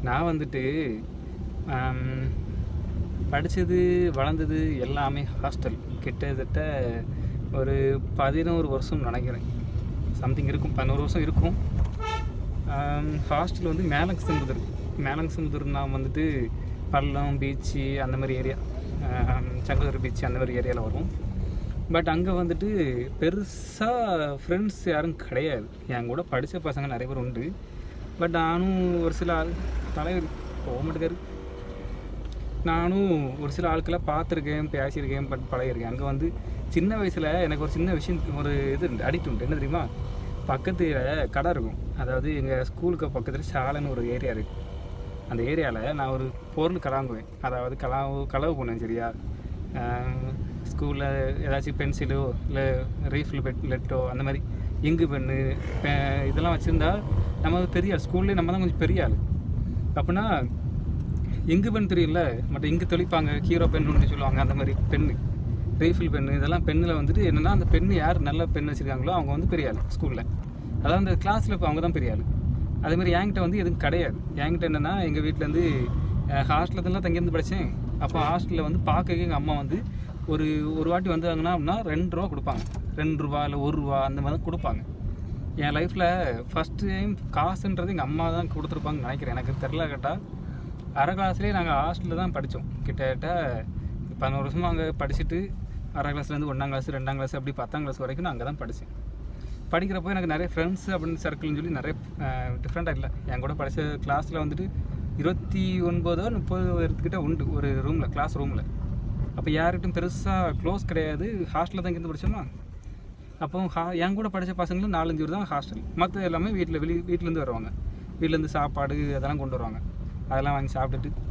நான் வந்துட்டு படித்தது வளர்ந்தது எல்லாமே ஹாஸ்டல். கிட்டத்தட்ட ஒரு 11 வருஷம் நினைக்கிறேன், சம்திங் இருக்கும், 11 வருஷம் இருக்கும். ஹாஸ்டல் வந்து மேலங்சமுதுர் நான் வந்துட்டு பள்ளம் பீச்சு அந்த மாதிரி ஏரியா, சங்ககிரி பீச் அந்த மாதிரி ஏரியாவில் வரும். பட் அங்கே வந்துட்டு பெருசாக ஃப்ரெண்ட்ஸ் யாரும் கிடையாது. என் கூட படித்த பசங்க நிறைய பேர் உண்டு. பட் நானும் ஒரு சில ஆள் தலைவர் போக மாட்டேக்காரு. நானும் ஒரு சில ஆட்களை பார்த்துருக்கேன், பேசியிருக்கேன், பட் பழகிருக்கேன். அங்கே வந்து சின்ன வயசில் எனக்கு ஒரு சின்ன விஷயம், ஒரு இது அடிக்ட் உண்டு. என்ன தெரியுமா? பக்கத்தில் கடை இருக்கும். அதாவது எங்கள் ஸ்கூலுக்கு பக்கத்தில் சாலைன்னு ஒரு ஏரியா இருக்குது. அந்த ஏரியாவில் நான் ஒரு பொருள் கலாங்குவேன். அதாவது களவு பண்ணுவேன். சரியா? ஸ்கூலில் ஏதாச்சும் பென்சிலோ இல்லை ரீஃபில் லெட்டோ அந்த மாதிரி இங்கு பென்னு இதெல்லாம் வச்சுருந்தா நம்ம பெரிய ஆள். ஸ்கூல்லேயே நம்ம தான் கொஞ்சம் பெரிய ஆள். அப்படின்னா இங்கு பென் தெரியல, மற்ற இங்கு தெளிப்பாங்க, ஹீரோ பென்னு சொல்லுவாங்க. அந்த மாதிரி பென்னு, ரீஃபில் பென்னு, இதெல்லாம் பெண்ணில் வந்துட்டு என்னென்னா, அந்த பெண்ணு யார் நல்ல பெண் வச்சுருக்காங்களோ அவங்க வந்து பெரிய ஆள் ஸ்கூலில். அதாவது அந்த கிளாஸில் இப்போ அவங்க தான் பெரிய ஆள். அதேமாதிரி என்கிட்ட வந்து எதுவும் கிடையாது. என்கிட்ட என்னென்னா, எங்கள் வீட்டிலேருந்து ஹாஸ்டலில் தான் தங்கியிருந்து படித்தேன். அப்போ ஹாஸ்டலில் வந்து பார்க்க எங்கள் அம்மா வந்து ஒரு வாட்டி வந்தாங்கன்னா அப்படின்னா 2 ரூபா கொடுப்பாங்க. 2 ரூபா இல்லை 1 ரூபா அந்த மாதிரி தான் கொடுப்பாங்க. என் லைஃப்பில் ஃபஸ்ட்டு டைம் காசுன்றது எங்கள் அம்மா தான் கொடுத்துருப்பாங்கன்னு நினைக்கிறேன். எனக்கு தெரில. கேட்டால் அரை கிளாஸ்லேயே நாங்கள் ஹாஸ்டலில் தான் படித்தோம். கிட்டத்தட்ட 11 வருஷமாக அங்கே படிச்சுட்டு அரை கிளாஸ்லேருந்து 1ஆம் கிளாஸ் 2ஆம் கிளாஸ் அப்படி 10ஆம் கிளாஸ் வரைக்கும் நான் அங்கே தான் படித்தேன். படிக்கிறப்போ எனக்கு நிறைய ஃப்ரெண்ட்ஸ் அப்படின்னு சர்க்கிள்னு சொல்லி நிறைய டிஃப்ரெண்ட்டாக இல்லை. என் கூட படித்த கிளாஸில் வந்துட்டு 29 30 பேர்த்துக்கிட்ட உண்டு ஒரு ரூமில், கிளாஸ் ரூமில். அப்போ யார்கிட்டும் பெருசாக க்ளோஸ் கிடையாது. ஹாஸ்டலில் தான் இங்கேருந்து படித்தோமா. அப்போ என் கூட படித்த பசங்களும் 4-5 பேர் தான் ஹாஸ்டல். மற்ற எல்லாமே வீட்டிலேருந்து வருவாங்க. வீட்டிலேருந்து சாப்பாடு அதெல்லாம் கொண்டு வருவாங்க. அதெல்லாம் வாங்கி சாப்பிட்டுட்டு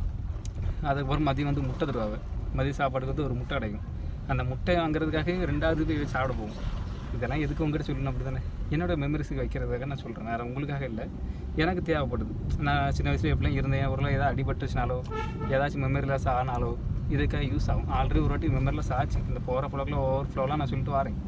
அதுக்கப்புறம் மதியம் வந்து முட்டை தருவாங்க. மதியம் சாப்பாடுக்கு வந்து ஒரு முட்டை கிடைக்கும். அந்த முட்டை வாங்குறதுக்காக 2வது போய் சாப்பிட போவோம். இதெல்லாம் எதுக்கு உங்கள்கிட்ட சொல்லணும் அப்படி தானே? என்னோடய மெமரிஸுக்கு வைக்கிறதுக்காக நான் சொல்கிறேன், வேறு உங்களுக்காக இல்லை. எனக்கு தேவைப்படுது. நான் சின்ன வயசில் எப்படிலாம் இருந்தேன், ஒரு ஏதாவது அடிபட்டுச்சுனாலோ ஏதாச்சும் மெமரி லாஸ் ஆனாலோ இதுக்காக யூஸ் ஆகும். ஆல்ரெடி ஒரு வாட்டி மெமரி லாஸ் ஆச்சு. இந்த போகிற ஃப்ளோக்கில் ஓவர் ஃப்ளோலாம் நான் சொல்லிட்டு வரேன்.